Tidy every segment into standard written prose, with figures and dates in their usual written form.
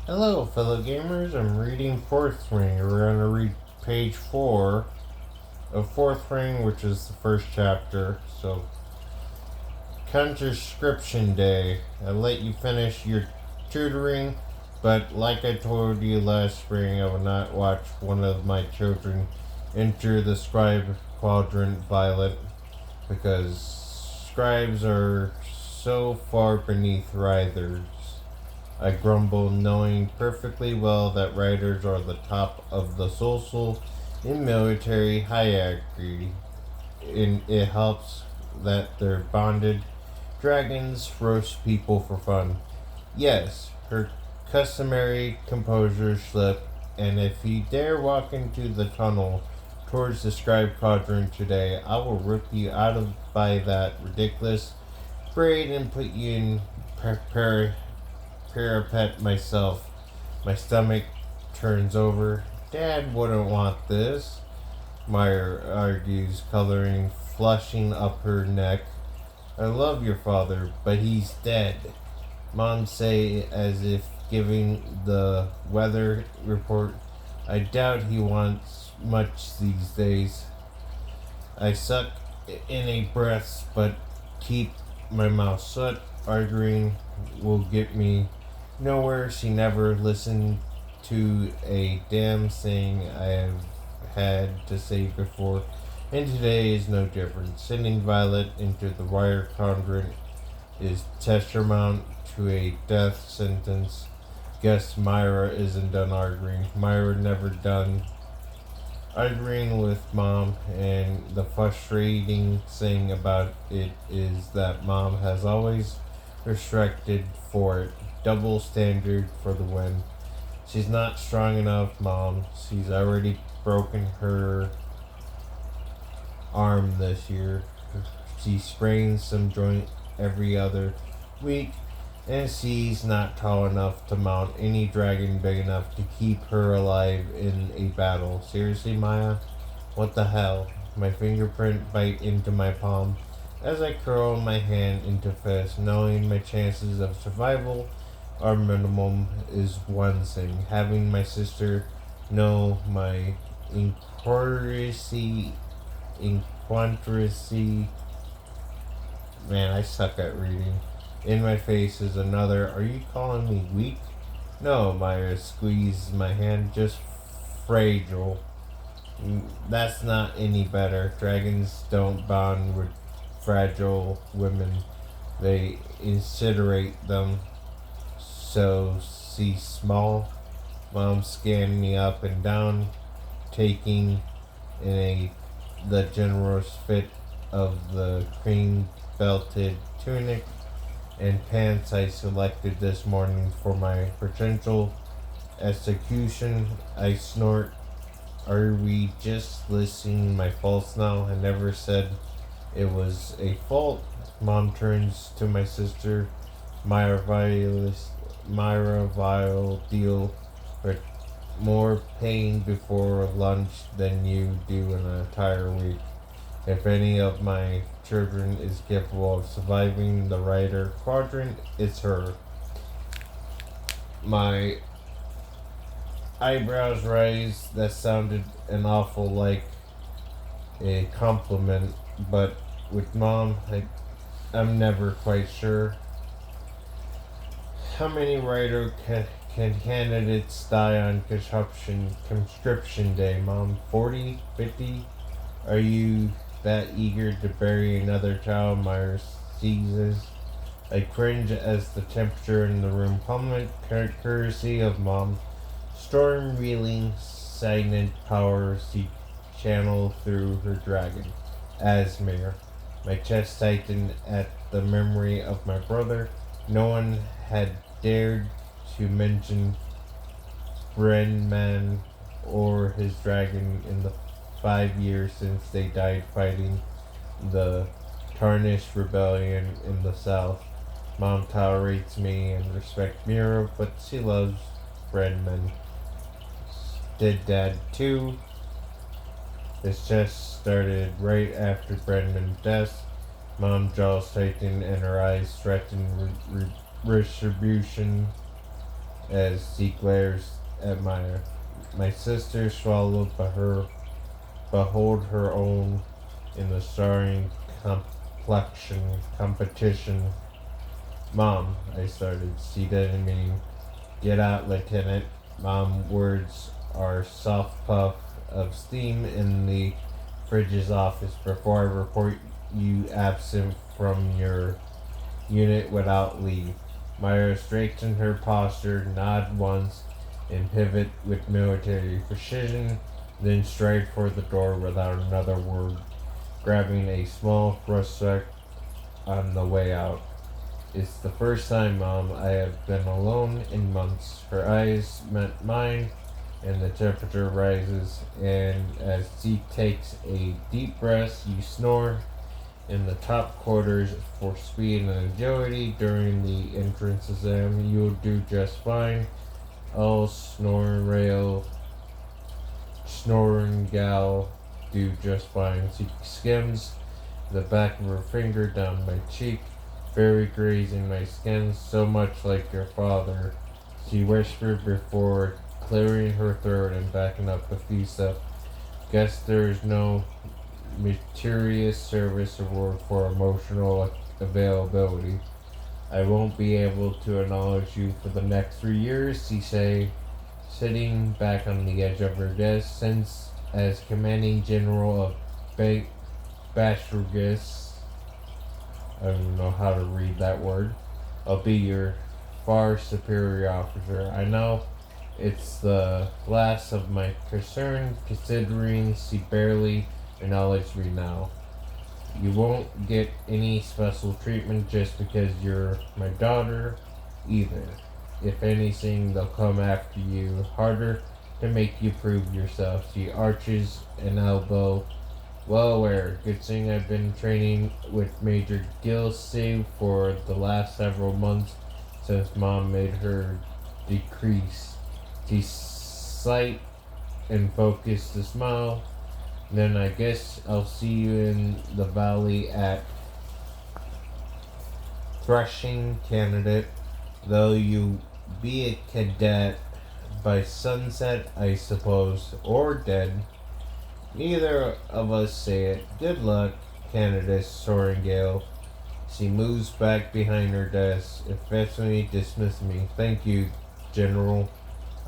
Hello, fellow gamers. I'm reading Fourth Ring. We're going to read page 4 of Fourth Ring, which is the first chapter. So, conscription day. I let you finish your tutoring, but like I told you last spring, I would not watch one of my children enter the scribe quadrant violet because scribes are so far beneath writers. I grumble, knowing perfectly well that writers are the top of the social and military hierarchy, and it helps that they're bonded. Dragons roast people for fun. Yes, her customary composure slipped, and if you dare walk into the tunnel towards the scribe quadrant today, I will rip you out of by that ridiculous braid and put you in parapet myself. My stomach turns over. Dad wouldn't want this, Meyer argues, coloring flushing up her neck. I love your father, but he's dead, Mom say as if giving the weather report. I doubt he wants much these days. I suck in a breath, but keep my mouth shut. Arguing will get me nowhere. She never listened to a damn thing I have had to say before, and today is no different. Sending Violet into the wire convent is tantamount to a death sentence. Guess Myra isn't done arguing. Myra never done arguing with Mom, and the frustrating thing about it is that Mom has always restricted for it. Double standard for the win. She's not strong enough, Mom. She's already broken her arm this year. She sprains some joint every other week, and she's not tall enough to mount any dragon big enough to keep her alive in a battle. Seriously, Maya? What the hell? My fingerprint bite into my palm as I curl my hand into fist, knowing my chances of survival are minimum is one thing. Having my sister know my inquiracy, man, I suck at reading. In my face is another. Are you calling me weak? No, Myra squeezed my hand. Just fragile. That's not any better. Dragons don't bond with fragile women. They incinerate them. So, see small. Mom scanned me up and down, taking in the generous fit of the cream belted tunic and pants I selected this morning for my potential execution. I snort. Are we just listening my faults now? I never said it was a fault. Mom turns to my sister. Myra Vile deal with more pain before lunch than you do an entire week. If any of my children is capable of surviving the writer quadrant, it's her. My eyebrows raised. That sounded an awful like a compliment, but with Mom, I'm never quite sure. How many writer can candidates die on conscription day, Mom? 40? 50? Are you that eager to bury another child? Myers seizes. I cringe as the temperature in the room plummet, courtesy of Mom. Storm reeling, stagnant power she channeled through her dragon. Asmere. My chest tightened at the memory of my brother. No one had dared to mention Brenman or his dragon in the 5 years since they died fighting the Tarnished Rebellion in the South. Mom tolerates me and respects Mira, but she loves Brenman. Did Dad too? His chest started right after Brenman's death. Mom's jaws tightened and her eyes threatened retribution. as she glares at Maya. My sister swallowed, behold her own in the starring complexion competition. Mom, I started. She didn't mean get out, Lieutenant. Mom, words are soft puff of steam in the fridge's office before I report you absent from your unit without leave. Myra straightened her posture, nod once, and pivot with military precision, then stride for the door without another word, grabbing a small rucksack on the way out. It's the first time, Mom, I have been alone in months. Her eyes met mine, and the temperature rises, and as she takes a deep breath, you snore in the top quarters for speed and agility during the entrance exam. You'll do just fine. I'll snoring gal, do just fine. She skims the back of her finger down my cheek, very grazing my skin, so much like your father. She whispered before clearing her throat and backing up a few steps. Guess there's no mysterious service award for emotional availability. I won't be able to acknowledge you for the next 3 years, she say, sitting back on the edge of her desk, since as commanding general of Bashurgis, I don't know how to read that word, I'll be your far superior officer. I know it's the last of my concern, considering she barely acknowledged me now. You won't get any special treatment just because you're my daughter, either. If anything, they'll come after you harder to make you prove yourself. She arches an elbow. Well aware. Good thing I've been training with Major Gilsey for the last several months since Mom made her decrease. She sight and focused the smile. Then I guess I'll see you in the valley at threshing, candidate. Though you be a cadet by sunset, I suppose, or dead. Neither of us say it. Good luck, candidate Sorengale. She moves back behind her desk, effectively dismissing me. Thank you, General.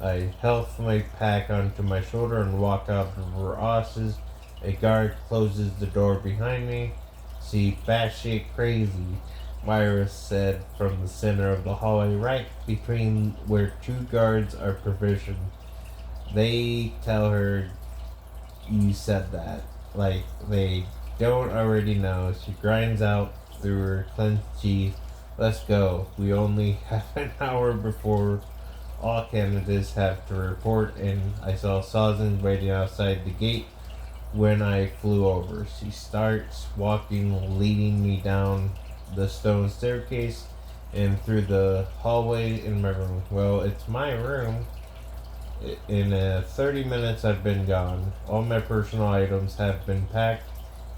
I health my pack onto my shoulder and walk out of her offices. A guard closes the door behind me. She batshit crazy, Myra said from the center of the hallway, right between where two guards are provisioned. They tell her you said that. Like they don't already know. She grinds out through her clenched teeth. Let's go. We only have an hour before all candidates have to report, and I saw Sawson waiting outside the gate when I flew over. She starts walking, leading me down the stone staircase and through the hallway in my room. Well, it's my room. In 30 minutes I've been gone. All my personal items have been packed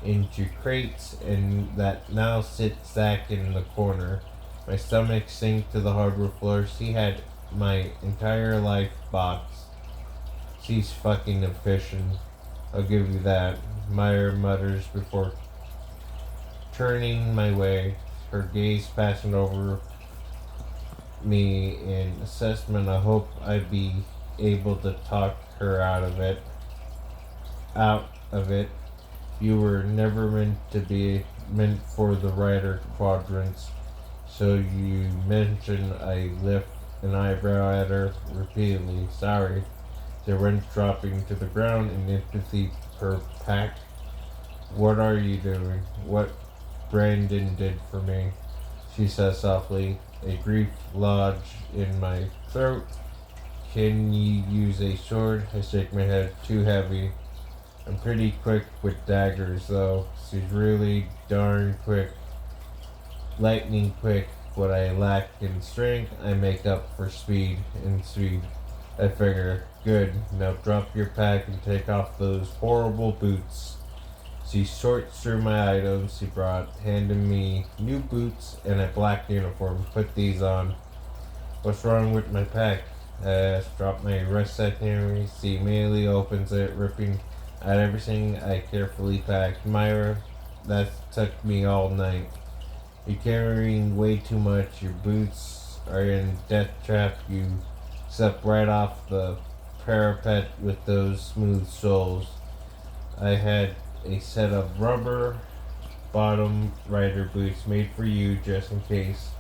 into crates and that now sit stacked in the corner. My stomach sank to the hardwood floor. She had my entire life box. She's fucking efficient. I'll give you that. Meyer mutters before turning my way, her gaze passing over me in assessment. I hope I'd be able to talk her out of it. You were never meant for the rider quadrants. So you mentioned I lift an eyebrow at her repeatedly. Sorry. The wrench dropping to the ground and empathy per pack. What are you doing? What Brandon did for me, she says softly, a grief lodge in my throat. Can you use a sword? I shake my head. Too heavy. I'm pretty quick with daggers, though. She's really darn quick. Lightning quick. What I lack in strength, I make up for speed. I figure. Good. Now drop your pack and take off those horrible boots. She sorts through my items she brought, handing me new boots and a black uniform. Put these on. What's wrong with my pack? I asked, drop my rest itinerary. She immediately opens it, ripping out everything I carefully packed. Myra, that took me all night. You're carrying way too much. Your boots are in death trap. You step right off the parapet with those smooth soles. I had a set of rubber bottom rider boots made for you just in case.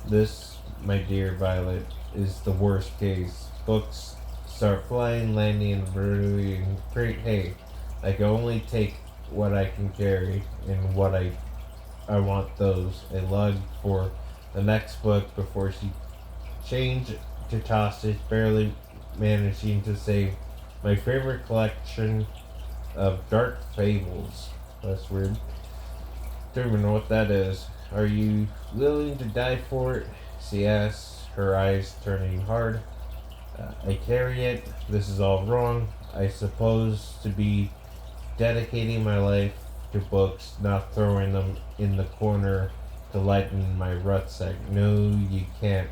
This, my dear Violet, is the worst case. Books start flying, landing in the crate. Hey, I can only take what I can carry, and what I want those. I lugged for the next book before she changed to toss it, barely managing to save my favorite collection of dark fables. That's weird. Don't even know what that is. Are you willing to die for it? She asks, her eyes turning hard. I carry it. This is all wrong. I suppose to be dedicating my life to books, not throwing them in the corner to lighten my rucksack. No, you can't.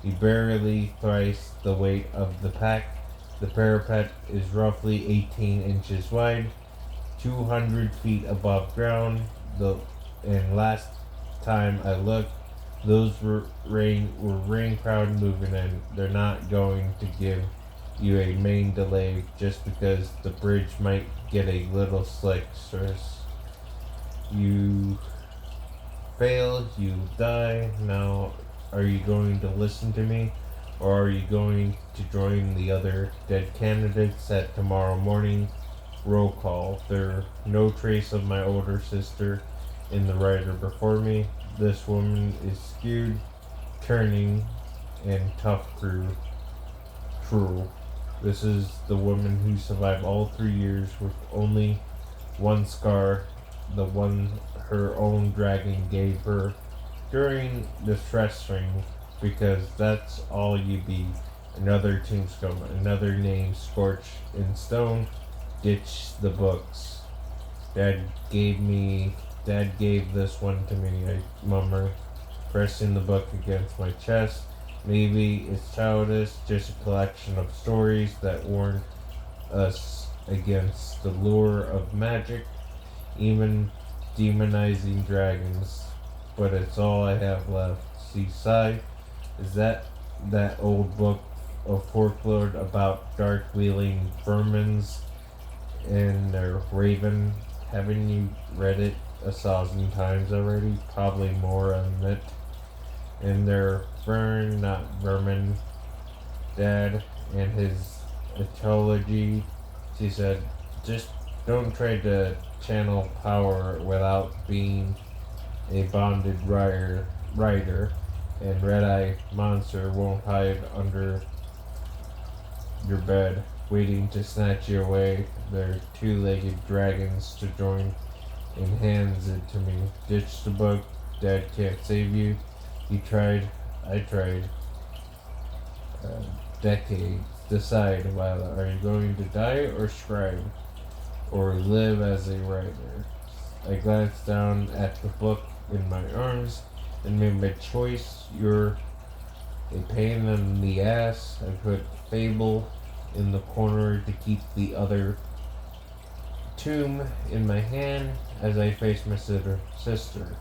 You barely thrice the weight of the pack. The parapet is roughly 18 inches wide, 200 feet above ground. And last time I looked, those were rain crowd moving in. They're not going to give you a main delay just because the bridge might get a little slick, sirs. You fail, you die. Now, are you going to listen to me? Or are you going to join the other dead candidates at tomorrow morning roll call? There's no trace of my older sister in the rider before me. This woman is skewed, turning, and tough cruel. This is the woman who survived all 3 years with only one scar, the one her own dragon gave her during the stress ring, because that's all you be. Another tombstone, another name scorched in stone. Ditch the books. Dad gave this one to me, I murmured, pressing the book against my chest. Maybe it's childish, just a collection of stories that warn us against the lure of magic, even demonizing dragons. But it's all I have left. She sighed. Is that old book of folklore about dark wheeling vermins and their raven? Haven't you read it 1,000 times already? Probably more, I admit. And they're fern, not vermin. Dad and his etology, she said, just don't try to channel power without being a bonded rider, and red-eye monster won't hide under your bed, waiting to snatch you away. They're two-legged dragons to join, and hands it to me. Ditch the book. Dad can't save you. He tried. I tried. Decades. Decide, Lila. Are you going to die or scribe? Or live as a writer? I glanced down at the book in my arms and made my choice. You're a pain in the ass. I put Fable in the corner to keep the other tomb in my hand as I faced my sister.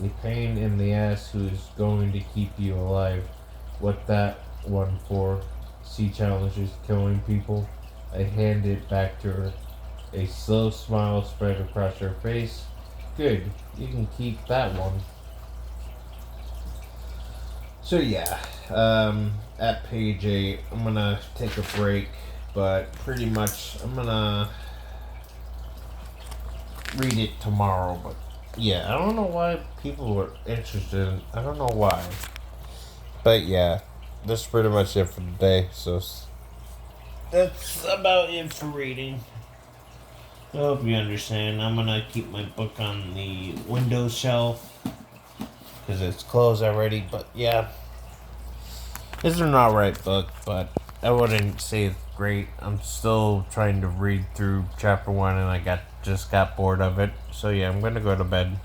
A pain in the ass who's going to keep you alive. What that one for? She challenges killing people. I hand it back to her. A slow smile spread across her face. Good, you can keep that one. So yeah, at page 8, I'm gonna take a break, but pretty much I'm gonna read it tomorrow. But yeah, I don't know why people were interested. I don't know why. But yeah, that's pretty much it for today. So that's about it for reading. I hope you understand. I'm gonna keep my book on the window shelf because it's closed already. But yeah, it's an alright book, but I wouldn't say it's great. I'm still trying to read through chapter 1, and I just got bored of it. So yeah, I'm gonna go to bed.